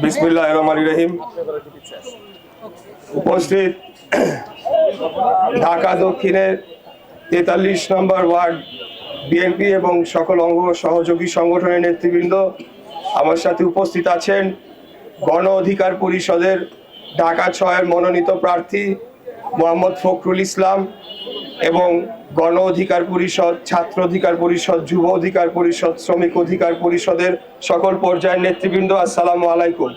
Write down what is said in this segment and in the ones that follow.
বিসমিল্লাহির রহমানির রহিম। উপস্থিত ঢাকা দক্ষিণের 43 নম্বর ওয়ার্ড বিএনপি এবং সকল অঙ্গ সহযোগী সংগঠনের নেতৃবৃন্দ, আমার সাথে উপস্থিত আছেন গণ অধিকার পরিষদের ঢাকা 6-এর মনোনীত প্রার্থী মোহাম্মদ ফখরুল ইসলাম এবং গণ অধিকার পরিষদ, ছাত্র অধিকার পরিষদ, যুব অধিকার পরিষদ, শ্রমিক অধিকার পরিষদের সকল পর্যায়ের নেতৃবৃন্দ, আসসালামু আলাইকুম।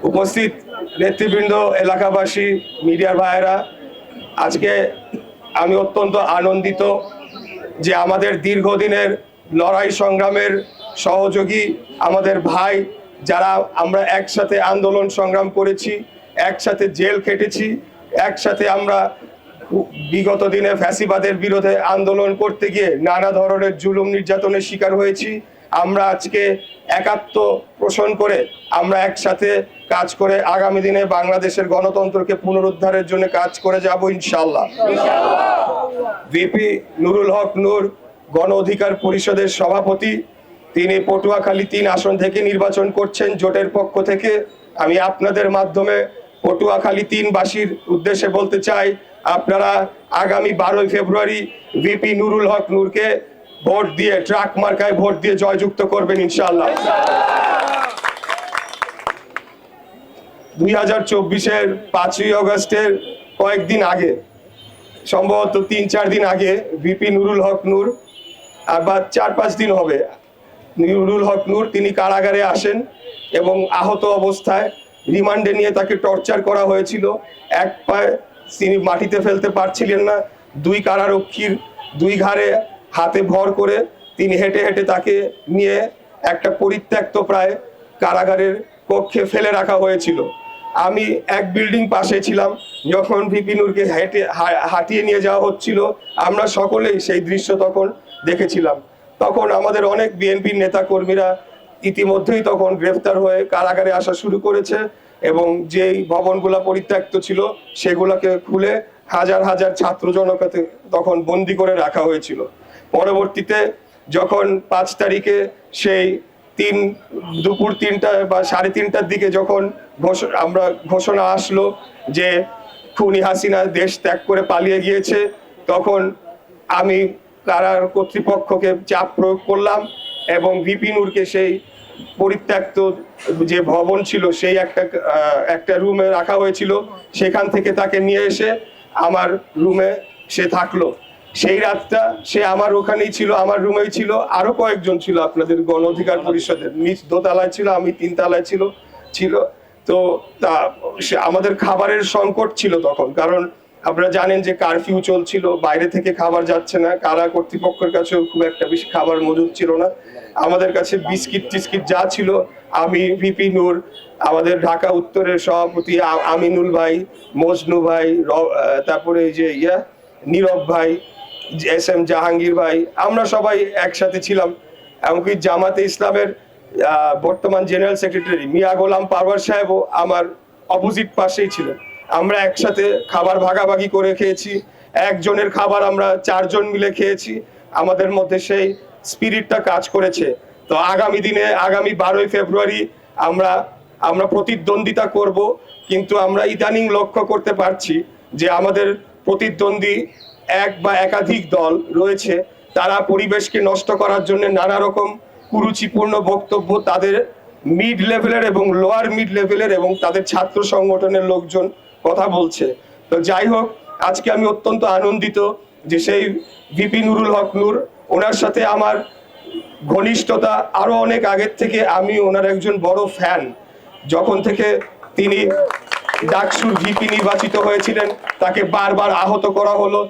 উপস্থিত নেতৃবৃন্দ, এলাকাবাসী, মিডিয়ার ভাইয়েরা, আজকে আমি অত্যন্ত আনন্দিত যে আমাদের দীর্ঘদিনের লড়াই সংগ্রামের সহযোগী, আমাদের ভাই, যারা আমরা একসাথে আন্দোলন সংগ্রাম করেছি, একসাথে জেল খেটেছি, একসাথে আমরা বিগত দিনে ফ্যাসিবাদের বিরুদ্ধে আন্দোলন করতে গিয়ে নানা ধরনের জুলুম নির্যাতনের শিকার হয়েছি। আমরা আজকে একাত্ম পোষণ করে আমরা একসাথে কাজ করে আগামী দিনে বাংলাদেশের গণতন্ত্রকে পুনরুদ্ধারের জন্য কাজ করে যাব ইনশাআল্লাহ। ভিপি নুরুল হক নূর গণ অধিকার পরিষদের সভাপতি, তিনি পটুয়াখালী 3 আসন থেকে নির্বাচন করছেন জোটের পক্ষ থেকে। আমি আপনাদের মাধ্যমে পটুয়াখালী 3 বাসীর উদ্দেশ্যে বলতে চাই, আপনারা আগামী 12 ফেব্রুয়ারি ভিপি নুরুল হক নূরকে ভোট দিয়ে, ট্রাক মার্কায় ভোট দিয়ে জয়যুক্ত করবেন ইনশাআল্লাহ। 2024-এর 5ই আগস্টের কয়েকদিন আগে, সম্ভবত 3-4 দিন আগে, ভিপি নুরুল হক নূর, বা 4-5 দিন হবে, নুরুল হক নূর তিনি কারাগারে আসেন এবং আহত অবস্থায় রিমান্ডে নিয়ে তাকে টর্চার করা হয়েছিল। এক পায়ে তিনি মাটিতে ফেলতে পারছিলেন না, 2 কারারক্ষীর 2 ঘাড়ে হাতে ভর করে তিনি হেঁটে হেঁটে তাকে নিয়ে একটা পরিত্যক্ত প্রায় কারাগারের কক্ষে ফেলে রাখা হয়েছিল। আমি এক বিল্ডিং পাশে ছিলাম যখন ভিপি নূরকে হাঁটিয়ে নিয়ে যাওয়া হচ্ছিল। আমরা সকলেই সেই দৃশ্য তখন দেখেছিলাম। তখন আমাদের অনেক বিএনপির নেতা কর্মীরা ইতিমধ্যেই তখন গ্রেফতার হয়ে কারাগারে আসা শুরু করেছে এবং যেই ভবনগুলা পরিত্যক্ত ছিল সেগুলোকে খুলে হাজার হাজার ছাত্র জনতাকে তখন বন্দি করে রাখা হয়েছিল। পরবর্তীতে যখন 5 তারিখে সেই দুপুর 3টা বা 3:30টার দিকে যখন আমরা ঘোষণা আসলো যে খুনি হাসিনা দেশ ত্যাগ করে পালিয়ে গিয়েছে, তখন আমি কারার কর্তৃপক্ষকে চাপ প্রয়োগ করলাম এবং ভিপি নূরকে সেই পরিত্যক্ত যে ভবন ছিল সেই একটা রুমে রাখা হয়েছিল, সেখান থেকে তাকে নিয়ে এসে আমার রুমে সে থাকলো। সেই রাতটা সে আমার ওখানেই ছিল, আমার রুমেই ছিল। আরো কয়েকজন ছিল আপনাদের গণ অধিকার পরিষদের, নিচ দোতলায় ছিল, আমি 3 তলায় ছিল। তো আমাদের খাবারের সংকট ছিল তখন, কারণ আপনারা জানেন যে কারফিউ চলছিল, বাইরে থেকে খাবার যাচ্ছে না, কারা কর্তৃপক্ষের কাছেও খুব একটা বেশি খাবার মজুদ ছিল না। আমাদের কাছে বিস্কিট টিস্কিট যা ছিল, আমি, ভিপি নূর, আমাদের ঢাকা উত্তরের সভাপতি আমিনুল ভাই, মজনু ভাই, তারপরে এই যে নীরব ভাই, SM জাহাঙ্গীর ভাই, আমরা সবাই একসাথে ছিলাম। এমনকি জামাতে ইসলামের বর্তমান জেনারেল সেক্রেটারি মিয়া গোলাম পারওয়ার সাহেবও আমার অপোজিট পাশেই ছিলেন। আমরা একসাথে খাবার ভাগাভাগি করে খেয়েছি, একজনের খাবার আমরা 4 জন মিলে খেয়েছি। আমাদের মধ্যে সেই স্পিরিটটা কাজ করেছে। তো আগামী দিনে, আগামী 12ই ফেব্রুয়ারি আমরা প্রতিদ্বন্দ্বিতা করব, কিন্তু আমরা ইদানিং লক্ষ্য করতে পারছি যে আমাদের প্রতিদ্বন্দ্বী এক বা একাধিক দল রয়েছে, তারা পরিবেশকে নষ্ট করার জন্য নানা রকম কুরুচিপূর্ণ বক্তব্য তাদের মিড লেভেলের এবং লোয়ার মিড লেভেলের এবং তাদের ছাত্র সংগঠনের লোকজন কথা বলছে। তো যাই হোক, আজকে আমি অত্যন্ত আনন্দিত যে সেই ভিপি নুরুল হক নূর, ওনার সাথে আমার ঘনিষ্ঠতা আরো অনেক আগের থেকে। আমি ওনার একজন বড় ফ্যান। যখন থেকে তিনি ডাকসুর ভিপি নির্বাচিত হয়েছিলেন, তাকে বারবার আহত করা হলো।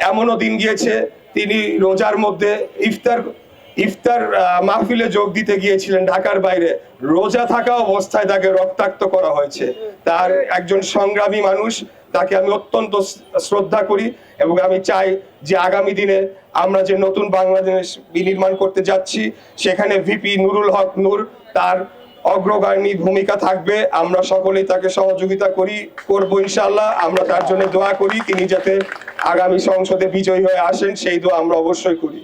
এমনও দিন গিয়েছে তিনি রোজার মধ্যে ইফতার মাহফিলে যোগ দিতে গিয়েছিলেন ঢাকার বাইরে, রোজা থাকা অবস্থায় তাকে রক্তাক্ত করা হয়েছে। তার একজন সংগ্রামী মানুষ, তাকে আমি অত্যন্ত শ্রদ্ধা করি এবং আমি চাই যে আগামী দিনে আমরা যে নতুন বাংলাদেশ বিনির্মাণ করতে যাচ্ছি, সেখানে ভিপি নুরুল হক নূর তার অগ্রগামী ভূমিকা থাকবে। আমরা সকলেই তাকে সহযোগিতা করব ইনশাআল্লাহ। আমরা তার জন্য দোয়া করি, তিনি যাতে আগামী সংসদে বিজয়ী হয়ে আসেন, সেই দোয়া আমরা অবশ্যই করি।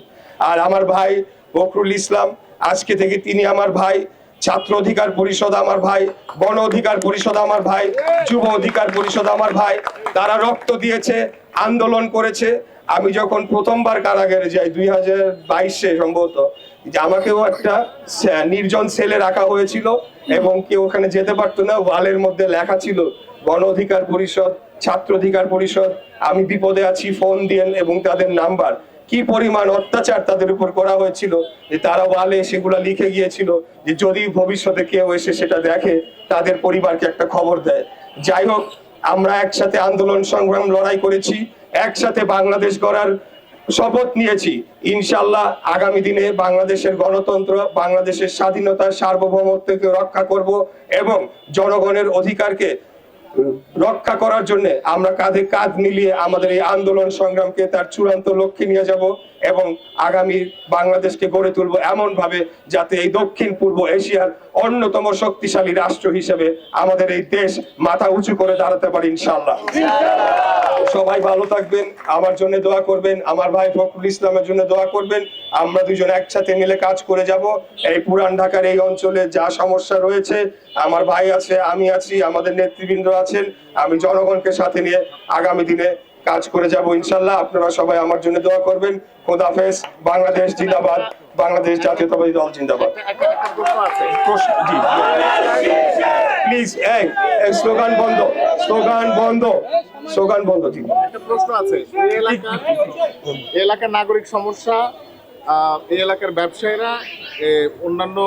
আর আমার ভাই ফখরুল ইসলাম, আজকে থেকে তিনি আমার ভাই। ছাত্র অধিকার পরিষদ আমার ভাই, গণ অধিকার পরিষদ আমার ভাই, যুব অধিকার পরিষদ আমার ভাই। তারা রক্ত দিয়েছে, আন্দোলন করেছে। আমি যখন প্রথমবার কারাগারে যাই 2022-এ সম্ভবত, যে আমাকেও একটা নির্জন সেলে রাখা হয়েছিল এবং কেউ ওখানে যেতে পারতো না। ওয়ালের মধ্যে লেখা ছিল গণ অধিকার পরিষদ, ছাত্র অধিকার পরিষদ, আমি বিপদে আছি, ফোন দিয়েন, এবং তাদের নাম্বার। কি পরিমাণ অত্যাচার তাদের উপর করা হয়েছিল, যে তারা ওয়ালে সেগুলা লিখে গিয়েছিল যে যদি ভবিষ্যতে কেউ এসে সেটা দেখে তাদের পরিবারকে একটা খবর দেয়। যাই হোক, আমরা একসাথে আন্দোলন সংগ্রাম লড়াই করেছি, একসাথে বাংলাদেশ গড়ার শপথ নিয়েছি। ইনশাল্লাহ আগামী দিনে বাংলাদেশের গণতন্ত্র, বাংলাদেশের স্বাধীনতা, সার্বভৌমত্বকে রক্ষা করব এবং জনগণের অধিকারকে রক্ষা করার জন্য আমরা কাঁধে কাঁধ মিলিয়ে আমাদের এই আন্দোলন সংগ্রামকে তার চূড়ান্ত লক্ষ্যে নিয়ে যাব এবং আগামী বাংলাদেশকে গড়ে তুলব এমন ভাবে যাতে এই দক্ষিণ পূর্ব এশিয়ার অন্যতম শক্তিশালী রাষ্ট্র হিসেবে আমাদের এই দেশ মাথা উঁচু করে দাঁড়াতে পারে ইনশাআল্লাহ। সবাই ভালো থাকবেন, আমার জন্য দোয়া করবেন, আমার ভাই ফখরুল ইসলামের জন্য দোয়া করবেন। আমরা দুজন একসাথে মিলে কাজ করে যাব। এই পুরান ঢাকার এই অঞ্চলে যা সমস্যা রয়েছে, আমার ভাই আছে, আমি আছি, আমাদের নেতৃবৃন্দ আছেন, আমি জনগণকে সাথে নিয়ে আগামী দিনে কাজ করে যাব ইনশাল্লাহ। আপনারা সবাই আমার জন্য দোয়া করবেন। খোদাফেজ। বাংলাদেশ জিন্দাবাদ, বাংলাদেশ জাতীয়তাবাদী দল জিন্দাবাদ। জি প্লিজ, এই স্লোগান বন্ধ, স্লোগান বন্ধ, স্লোগান বন্ধ। জি একটা প্রশ্ন আছে, এই এলাকার নাগরিক সমস্যা, এই এলাকার ব্যবসায়ীরা, অন্যান্য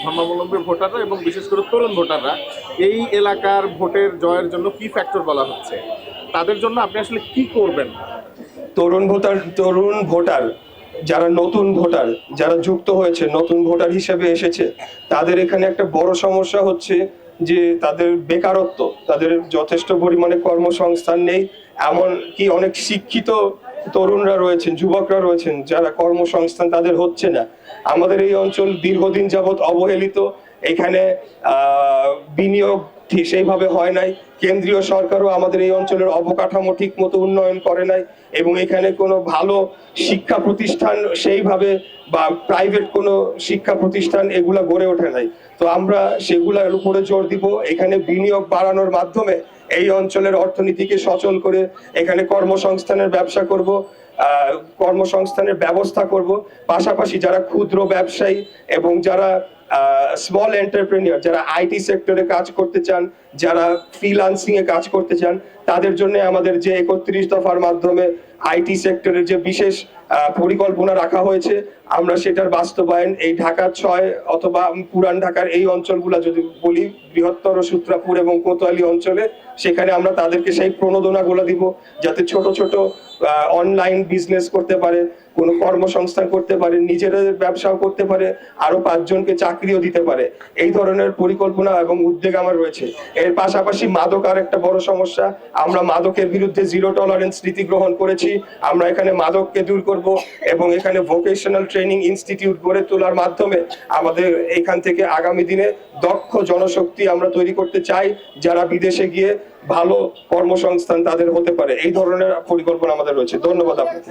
ধর্মাবলম্বী ভোটাররা এবং বিশেষ করে তরুণ ভোটাররা এই এলাকার ভোটের জয়ের জন্য কি ফ্যাক্টর বলা হচ্ছে, তাদের জন্য আপনি আসলে কি করবেন? তরুণ ভোটার যারা নতুন ভোটার, যারা যুক্ত হয়েছে, নতুন ভোটার হিসেবে এসেছে, তাদের এখানে একটা বড় সমস্যা হচ্ছে যে তাদের বেকারত্ব, তাদের যথেষ্ট পরিমাণে কর্মসংস্থান নেই। এমন কি অনেক শিক্ষিত তরুণরা রয়েছেন, যুবকরা রয়েছেন যারা কর্মসংস্থান তাদের হচ্ছে না। আমাদের এই অঞ্চল দীর্ঘদিন যাবৎ অবহেলিত। এখানে বিনিয়োগ ঠিক সেইভাবে হয় নাই। কেন্দ্রীয় সরকারও আমাদের এই অঞ্চলের অবকাঠামো ঠিক মতো উন্নয়ন করে নাই এবং এখানে কোনো ভালো শিক্ষা প্রতিষ্ঠান সেইভাবে বা প্রাইভেট কোনো শিক্ষা প্রতিষ্ঠান এগুলা গড়ে ওঠে নাই। তো আমরা সেগুলোর উপরে জোর দিব। এখানে বিনিয়োগ বাড়ানোর মাধ্যমে এই অঞ্চলের অর্থনীতিকে সচল করে এখানে কর্মসংস্থানের ব্যবসা করব, কর্মসংস্থানের ব্যবস্থা করব। পাশাপাশি যারা ক্ষুদ্র ব্যবসায়ী এবং যারা স্মল এন্টারপ্রেনিয়র, যারা আইটি সেক্টরে কাজ করতে চান, যারা ফ্রিল্যান্সিং এ কাজ করতে চান, তাদের জন্য আমাদের যে 31 দফার মাধ্যমে আইটি সেক্টরের যে বিশেষ পরিকল্পনা রাখা হয়েছে, আমরা সেটার বাস্তবায়ন এই ঢাকা 6 অথবা পুরান ঢাকার এই অঞ্চলগুলা যদি বলি, বৃহত্তর সূত্রাপুর এবং কোতোয়ালি অঞ্চলে, সেখানে আমরা তাদেরকে সেই প্রণোদনাগুলো দিব যাতে ছোট ছোট অনলাইন বিজনেস করতে পারে, কোনো কর্মসংস্থান করতে পারে, নিজেরা ব্যবসাও করতে পারে, আরো 5 জনকে চাকরিও দিতে পারে। এই ধরনের পরিকল্পনা এবং উদ্যোগ আমার রয়েছে। এর পাশাপাশি মাদক আর একটা বড় সমস্যা। আমরা মাদকের বিরুদ্ধে জিরো টলারেন্স নীতি গ্রহণ করেছি। আমরা এখানে মাদককে দূর করব এবং এখানে ভোকেশনাল ট্রেনিং ইনস্টিটিউট গড়ে তোলার মাধ্যমে আমাদের এখান থেকে আগামী দিনে দক্ষ জনশক্তি আমরা তৈরি করতে চাই, যারা বিদেশে গিয়ে ভালো কর্মসংস্থান তাদের হতে পারে। এই ধরনের পরিকল্পনা আমাদের রয়েছে। ধন্যবাদ আপনাকে।